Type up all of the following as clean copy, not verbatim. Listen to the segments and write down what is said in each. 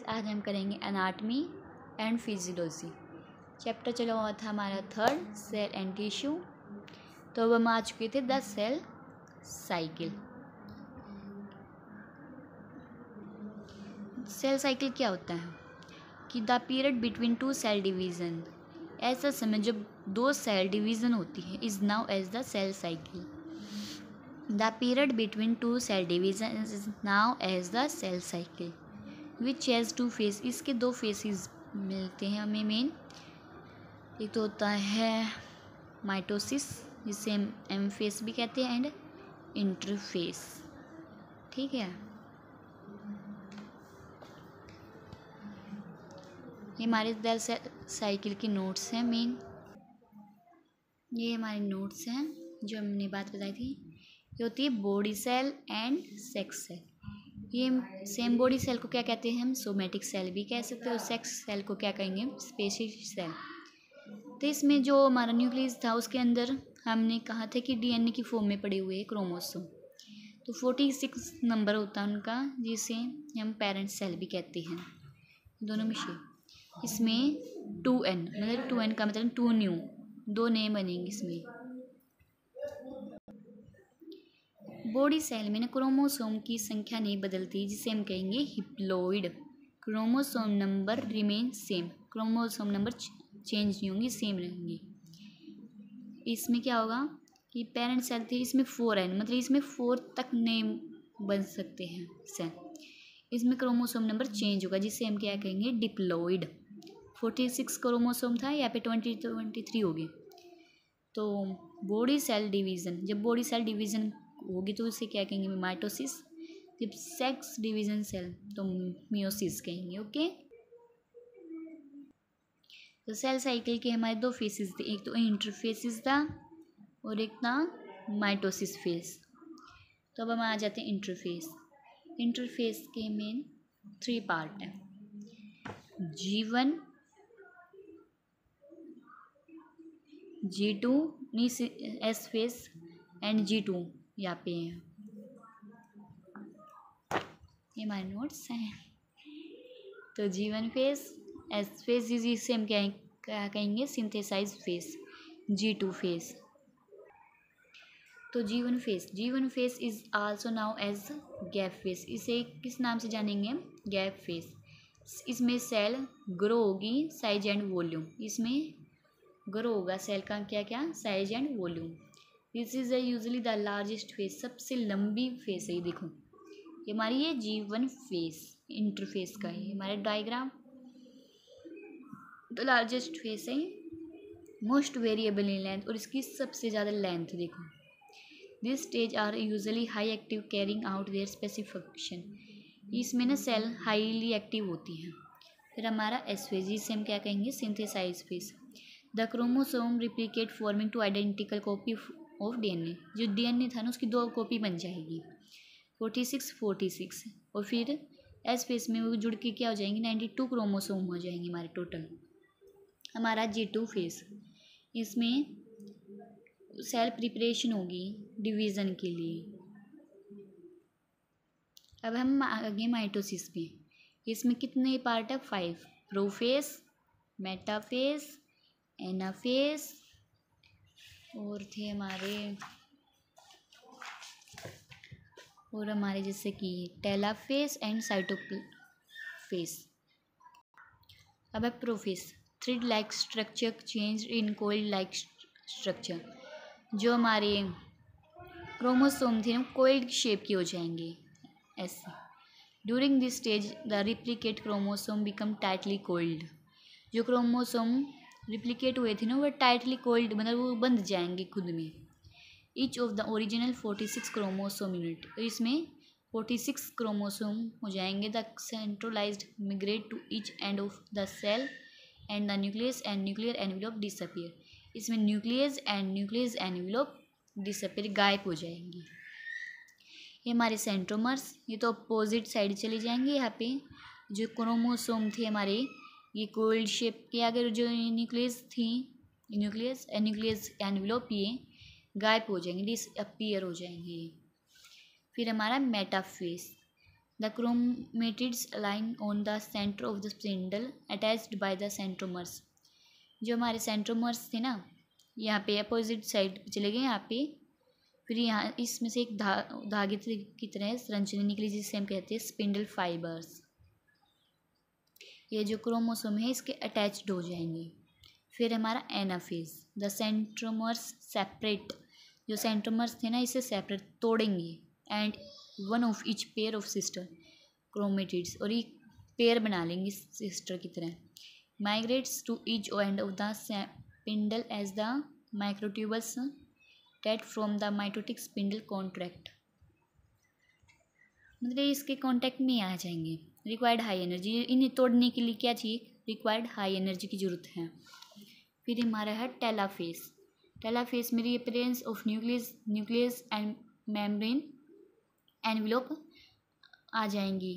Guys, आज हम करेंगे एनाटमी एंड फिजियोलॉजी। चैप्टर चला हुआ था हमारा थर्ड, सेल एंड टिश्यू। तो अब हम आ चुके थे the cell cycle. Cell cycle क्या होता है कि the period between two cell division, ऐसा समय जब दो सेल डिवीज़न होती है, is now as the cell cycle. The period between two cell division is now as the cell cycle which has two phase. इसके दो फेसेस मिलते हैं हमें मेन। एक तो होता है माइटोसिस, जिसे हम एम फेस भी कहते हैं, एंड इंटरफेस। ठीक है, ये हमारे सेल साइकिल की नोट्स हैं मेन। ये हमारे नोट्स हैं जो हमने बात बताई थी। ये होती है body cell and sex cell. ये सेम बॉडी सेल को क्या कहते हैं हम? सोमेटिक सेल भी कह सकते हैं, और सेक्स सेल को क्या कहेंगे? Specific cell. तो इसमें जो हमारा न्यूक्लियस था उसके अंदर हमने कहा था कि डीएनए की फॉर्म में पड़े हुए क्रोमोसोम। तो 46 नंबर होता है उनका, जिसे हम पेरेंट सेल भी कहते हैं। दोनों में से इसमें 2n, मतलब 2n का मतलब 2 न्यू, दो नए बनेंगे इसमें। बॉडी सेल में ना क्रोमोसोम की संख्या नहीं बदलती, जिसे हम कहेंगे haploid. Chromosome number remain same, chromosome number change नहीं होंगे, सेम रहेंगे। इसमें क्या होगा कि पेरेंट सेल थे, इसमें 4n, मतलब इसमें 4 तक नए बन सकते हैं सेल। इसमें क्रोमोसोम नंबर चेंज होगा, जिसे हम क्या कहेंगे? डिप्लॉइड। 46 क्रोमोसोम था, यहाँ पे 23 हो गए। तो बॉडी सेल डिवीज़न, जब बॉडी सेल डिवीज़न होगी तो उसे क्या कहेंगे? माइटोसिस। जब सेक्स डिवीज़न सेल तो मियोसिस कहेंगे। ओके, तो सेल साइकिल के हमारे दो फेसेस थे, एक तो इंटरफेसिस था और एक था माइटोसिस फेस। तो अब हम आ जाते हैं इंटरफेस। इंटरफेस के मेन 3 पार्ट हैं, G1, G2 S phase and G2 यहाँ पे है। ये हमारे नोट्स हैं। तो G1 फेस, एस फेस जिसे हम क्या कहेंगे? Synthesize phase. G2 phase. तो G1 phase is also now as gap phase. इसे किस नाम से जानेंगे? Gap phase. इसमें सेल ग्रो होगी, साइज एंड वॉल्यूम। इसमें ग्रो होगा सेल का क्या क्या? Size and volume. This is usually the largest phase, सबसे लंबी फेस है। ये देखो, ये हमारी ये G1 फेस इंटरफेस का है हमारे डायग्राम। तो लार्जेस्ट फेस है, मोस्ट वेरिएबल इन लेंथ, और इसकी सबसे ज़्यादा लेंथ देखो। This stage are usually high active carrying out their specific function. इसमें ना सेल हाईली एक्टिव होती हैं। फिर हमारा एस फेज, जिसे हम क्या कहेंगे? Synthesize phase. The chromosome replicate forming two identical copy of DNA. जो डीएनए था ना उसकी 2 कॉपी बन जाएगी, 46 और फिर एस फेस में वो जुड़ के क्या हो जाएंगे? 92 क्रोमोसोम हो जाएंगे हमारे टोटल। हमारा G2 फेस, इसमें सेल प्रिपरेशन होगी डिवीज़न के लिए। अब हम आगे माइटोसिस पे। इसमें कितने पार्ट है? 5। प्रोफेस, मेटाफेस, एनाफेस, और थे हमारे जैसे कि टेलाफेस एंड साइटोफेस। अब है prophase. Thread like structure change in coil like structure. जो हमारे क्रोमोसोम थे ना कोइल शेप के हो जाएंगे ऐसे। During this stage the replicate chromosome become tightly coiled. जो क्रोमोसोम रिप्लिकेट हुए थे ना वो टाइटली कोइल्ड, मतलब वो बंध जाएंगे खुद में। Each of the original 46 chromosome unit, इसमें 46 क्रोमोसोम हो जाएंगे। The centralized migrate to each end of the cell and the nucleus and nuclear envelope disappear. इसमें nucleus and nucleus envelope disappear, गायब हो जाएंगी। ये हमारे सेंट्रोमर्स, ये तो अपोजिट साइड चले जाएंगे। यहाँ पे जो क्रोमोसोम थे हमारे, ये कोल्ड शेप के, अगर जो न्यूक्लियस थी, न्यूक्लियस एनवेलप, ये गायब हो जाएंगे, डिसअपियर हो जाएंगे। फिर हमारा metaphase. The chromatids align on the center of the spindle attached by the centromeres. जो हमारे सेंट्रोमर्स थे ना, यहाँ पे अपोजिट साइड पे चले गए यहाँ पे, फिर यहाँ इसमें से एक धागे की तरह संरचना निकली जिसे हम कहते हैं स्पिंडल फाइबर्स। ये जो क्रोमोसोम है इसके अटैच्ड हो जाएंगे। फिर हमारा एनाफेज, द सेंट्रोमर्स सेपरेट। जो सेंट्रोमर्स थे ना इसे सेपरेट तोड़ेंगे and one of each pair of sister chromatids, और एक पेयर बना लेंगे सिस्टर की तरह। Migrates to each end of the spindle as the microtubules that from the mitotic spindle contract. मतलब इसके कांटेक्ट में आ जाएंगे। रिक्वायर्ड हाई एनर्जी, इन्हें तोड़ने के लिए क्या चाहिए? रिक्वायर्ड हाई एनर्जी की जरूरत है। फिर हमारा है टेलाफेज। टेलाफेज में reappearance of nucleus and membrane envelope आ जाएंगी।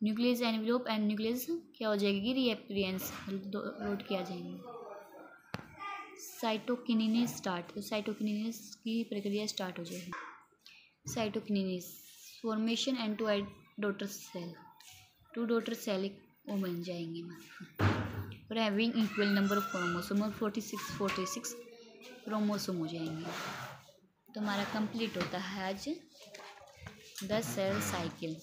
न्यूक्लियस एनवेलोप एंड न्यूक्लियस क्या हो जाएगी? रीअपीयरेंस रोड किया जाएंगे। साइटोकिनेसिस स्टार्ट, तो साइटोकिनेसिस की प्रक्रिया स्टार्ट हो जाएगी। Cytokinesis formation and two daughter cell वो बन जाएंगे और having equal number of chromosome, और 46 क्रोमोसोम हो जाएंगे। तो हमारा कंप्लीट होता है आज द सेल साइकिल।